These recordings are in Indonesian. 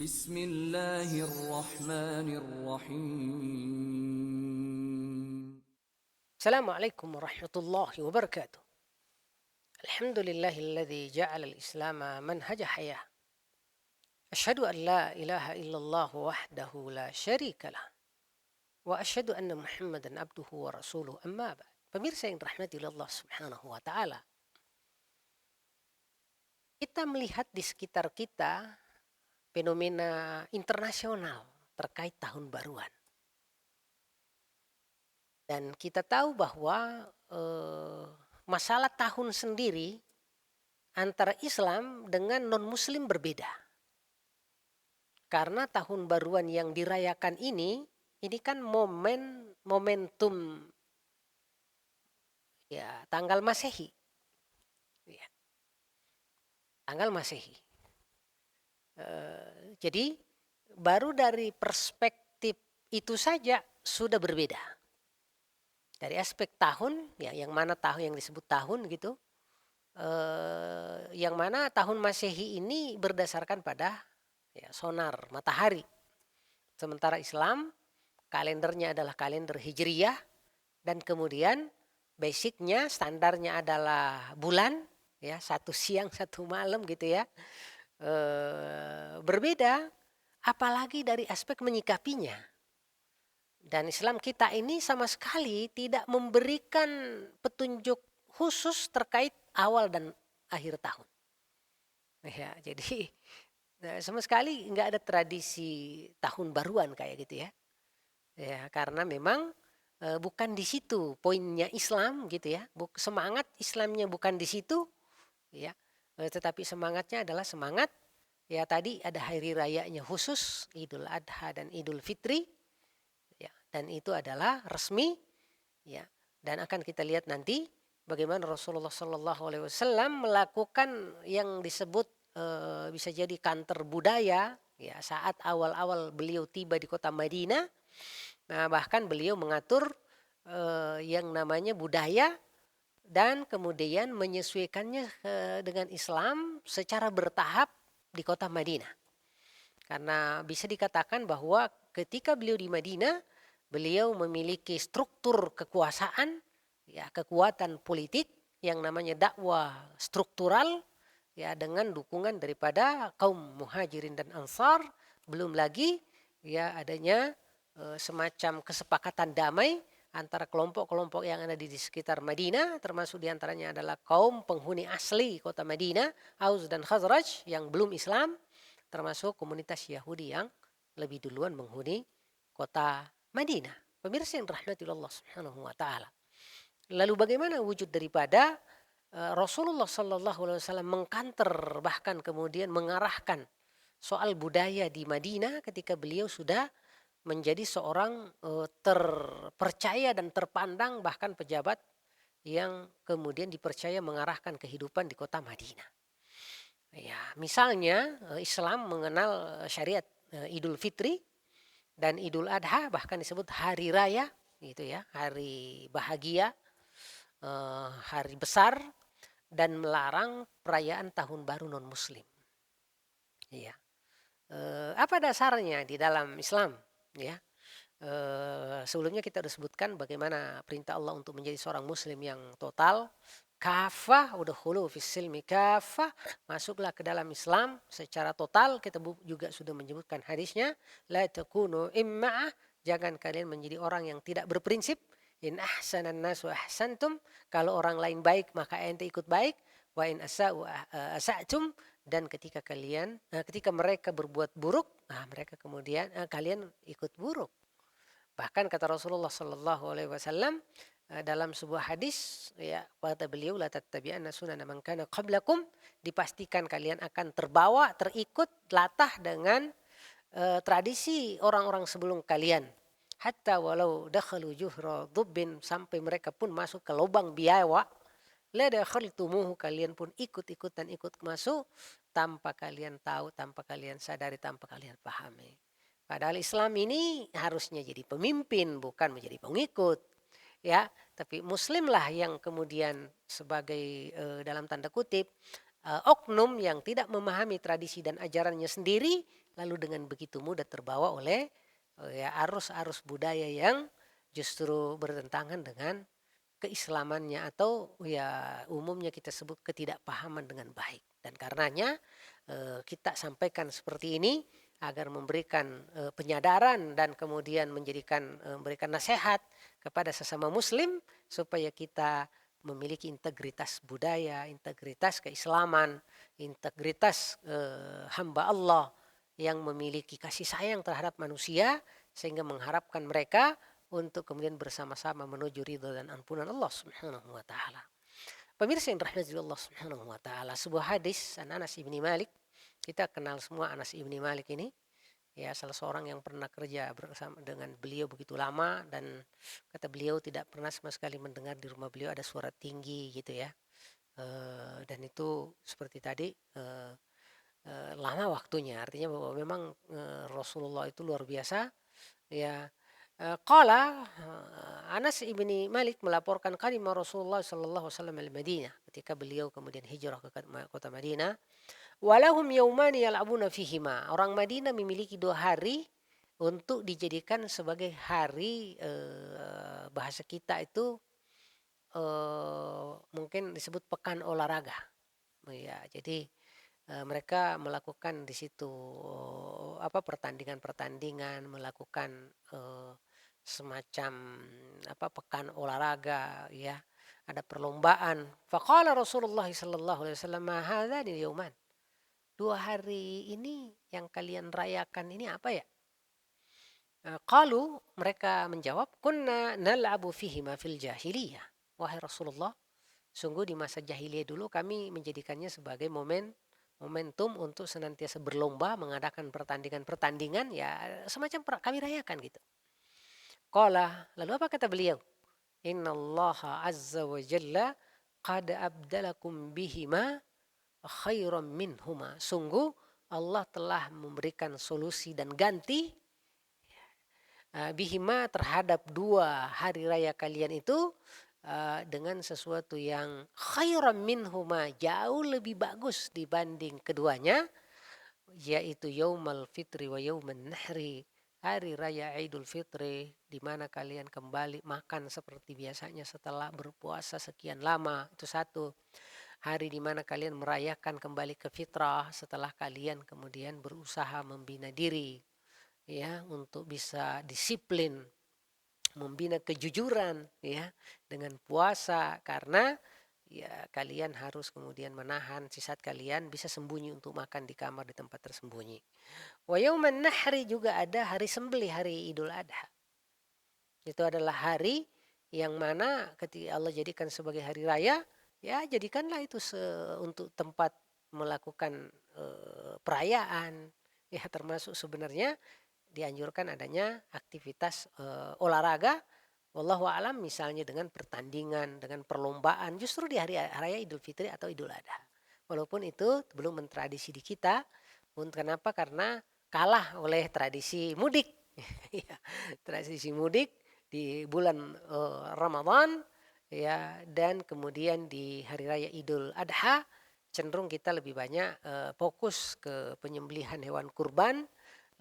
بسم الله الرحمن الرحيم. السلام عليكم ورحمة الله وبركاته. الحمد لله الذي جعل الإسلام منهج حياة. أشهد أن لا إله إلا الله وحده لا شريك له. وأشهد أن محمدا عبده ورسوله أما بعد. Pemirsa yang dirahmati oleh Allah Subhanahu wa taala. Kita melihat di sekitar kita fenomena internasional terkait tahun baruan. Dan kita tahu bahwa masalah tahun sendiri antara Islam dengan non-Muslim berbeda. Karena tahun baruan yang dirayakan ini kan momentum ya tanggal Masehi. Ya, tanggal Masehi. Jadi baru dari perspektif itu saja sudah berbeda. Dari aspek tahun, ya yang mana tahun yang disebut tahun gitu, yang mana tahun Masehi ini berdasarkan pada ya, sonar matahari. Sementara Islam kalendernya adalah kalender Hijriyah dan kemudian basicnya standarnya adalah bulan ya, satu siang satu malam gitu ya. Berbeda apalagi dari aspek menyikapinya. Dan Islam kita ini sama sekali tidak memberikan petunjuk khusus terkait awal dan akhir tahun. Ya, jadi sama sekali nggak ada tradisi tahun baruan kayak gitu ya. Ya, karena memang bukan di situ poinnya Islam gitu ya. Semangat Islamnya bukan di situ ya. Tetapi semangatnya adalah semangat ya tadi ada hari rayanya khusus Idul Adha dan Idul Fitri ya, dan itu adalah resmi ya, dan akan kita lihat nanti bagaimana Rasulullah Shallallahu Alaihi Wasallam melakukan yang disebut bisa jadi kantor budaya ya saat awal-awal beliau tiba di kota Madinah. Nah, bahkan beliau mengatur yang namanya budaya dan kemudian menyesuaikannya dengan Islam secara bertahap di kota Madinah. Karena bisa dikatakan bahwa ketika beliau di Madinah, beliau memiliki struktur kekuasaan, ya kekuatan politik yang namanya dakwah struktural, ya dengan dukungan daripada kaum muhajirin dan ansar, belum lagi ya adanya semacam kesepakatan damai antara kelompok-kelompok yang ada di sekitar Madinah, termasuk diantaranya adalah kaum penghuni asli kota Madinah, Aus dan Khazraj yang belum Islam, termasuk komunitas Yahudi yang lebih duluan menghuni kota Madinah. Pemirsa yang dirahmati Allah Subhanahu wa taala. Lalu bagaimana wujud daripada Rasulullah Sallallahu Alaihi Wasallam mengkanter bahkan kemudian mengarahkan soal budaya di Madinah ketika beliau sudah menjadi seorang terpercaya dan terpandang bahkan pejabat yang kemudian dipercaya mengarahkan kehidupan di kota Madinah. Ya, misalnya Islam mengenal syariat Idul Fitri dan Idul Adha bahkan disebut hari raya gitu ya, hari bahagia, hari besar dan melarang perayaan tahun baru non muslim. Iya. Apa dasarnya di dalam Islam ya? Sebelumnya kita sudah sebutkan bagaimana perintah Allah untuk menjadi seorang muslim yang total, kafah, udkhulu fis silmi kafah, masuklah ke dalam Islam secara total. Kita juga sudah menyebutkan hadisnya, la takunu imma'ah, jangan kalian menjadi orang yang tidak berprinsip. In ahsanan nasu ahsantum, kalau orang lain baik maka ente ikut baik, wa in asa'u asa'tum, dan ketika mereka berbuat buruk, mereka kemudian kalian ikut buruk. Bahkan kata Rasulullah Sallallahu Alaihi Wasallam dalam sebuah hadis ya kata beliau la tattabi'anna sunana man kana qablakum, dipastikan kalian akan terbawa terikut latah dengan tradisi orang-orang sebelum kalian, hatta walau dakhalu juhra dhubbin, sampai mereka pun masuk ke lubang biawak, la dakhaltumuhu, kalian pun ikut-ikutan ikut masuk tanpa kalian tahu, tanpa kalian sadari, tanpa kalian pahami. Padahal Islam ini harusnya jadi pemimpin, bukan menjadi pengikut. Ya, tapi muslimlah yang kemudian sebagai dalam tanda kutip oknum yang tidak memahami tradisi dan ajarannya sendiri, lalu dengan begitu mudah terbawa oleh ya arus-arus budaya yang justru bertentangan dengan keislamannya atau ya umumnya kita sebut ketidakpahaman dengan baik. Dan karenanya kita sampaikan seperti ini agar memberikan penyadaran dan kemudian memberikan nasihat kepada sesama muslim supaya kita memiliki integritas budaya, integritas keislaman, integritas hamba Allah yang memiliki kasih sayang terhadap manusia sehingga mengharapkan mereka untuk kemudian bersama-sama menuju ridho dan ampunan Allah Subhanahu wa taala. Pemirsa yang dirahmati Allah Subhanahu wa taala, sebuah hadis Anas ibni Malik, kita kenal semua Anas ibni Malik ini, ya salah seorang yang pernah kerja bersama dengan beliau begitu lama, dan kata beliau tidak pernah sama sekali mendengar di rumah beliau ada suara tinggi gitu ya. Dan itu seperti tadi lama waktunya, artinya bahwa memang Rasulullah itu luar biasa ya. Qala Anas ibni Malik melaporkan kalimah Rasulullah sallallahu alaihi wasallam al-Madinah ketika beliau kemudian hijrah ke kota Madinah. Walahum yaumani yal'abuna fihima. Orang Madinah memiliki 2 hari untuk dijadikan sebagai hari bahasa kita itu mungkin disebut pekan olahraga. Ya, jadi mereka melakukan di situ pertandingan-pertandingan, melakukan semacam pekan olahraga ya, ada perlombaan. Faqala Rasulullah sallallahu alaihi wasallam, "Ma hadzani yauman?" 2 hari ini yang kalian rayakan ini apa ya? Qalu, mereka menjawab, "Kunna nal'abu fihima fil jahiliyah." Wahai Rasulullah, sungguh di masa jahiliyah dulu kami menjadikannya sebagai momentum untuk senantiasa berlomba mengadakan pertandingan-pertandingan ya semacam kami rayakan gitu. Qala, lalu apa kata beliau? Innallaha azza wa jalla qad abdalakum bihima khairan minhuma. Sungguh Allah telah memberikan solusi dan ganti bihima terhadap 2 hari raya kalian itu dengan sesuatu yang khairan minhuma, jauh lebih bagus dibanding keduanya, yaitu yaumal fitri wa yauman nahri, hari raya Idul Fitri di mana kalian kembali makan seperti biasanya setelah berpuasa sekian lama, itu satu. Hari di mana kalian merayakan kembali ke fitrah setelah kalian kemudian berusaha membina diri ya untuk bisa disiplin, membina kejujuran ya dengan puasa, karena ya kalian harus kemudian menahan sifat kalian bisa sembunyi untuk makan di kamar di tempat tersembunyi. Wa yauman nahri, juga ada hari sembelih, hari Idul Adha. Itu adalah hari yang mana ketika Allah jadikan sebagai hari raya, ya jadikanlah itu untuk tempat melakukan perayaan ya, termasuk sebenarnya dianjurkan adanya aktivitas olahraga wallahu alam, misalnya dengan pertandingan, dengan perlombaan justru di hari raya Idul Fitri atau Idul Adha. Walaupun itu belum mentradisi di kita. Kenapa? Karena kalah oleh tradisi mudik. Ya, tradisi mudik di bulan Ramadan ya, dan kemudian di hari raya Idul Adha cenderung kita lebih banyak fokus ke penyembelihan hewan kurban,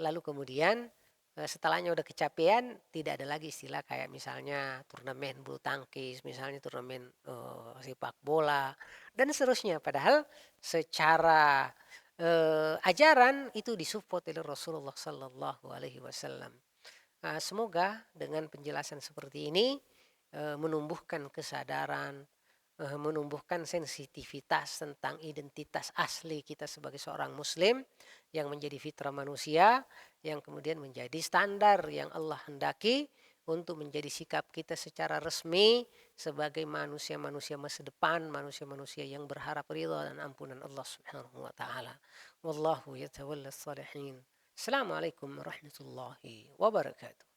lalu kemudian setelahnya udah kecapean, tidak ada lagi istilah kayak misalnya turnamen bulu tangkis, misalnya turnamen sepak bola dan seterusnya. Padahal secara ajaran itu disupport oleh Rasulullah Sallallahu Alaihi Wasallam. Semoga dengan penjelasan seperti ini menumbuhkan kesadaran, menumbuhkan sensitivitas tentang identitas asli kita sebagai seorang muslim yang menjadi fitrah manusia, yang kemudian menjadi standar yang Allah hendaki untuk menjadi sikap kita secara resmi sebagai manusia-manusia masa depan, manusia-manusia yang berharap ridha dan ampunan Allah Subhanahu wa taala. Wallahu yatawalla salihin. Assalamualaikum warahmatullahi wabarakatuh.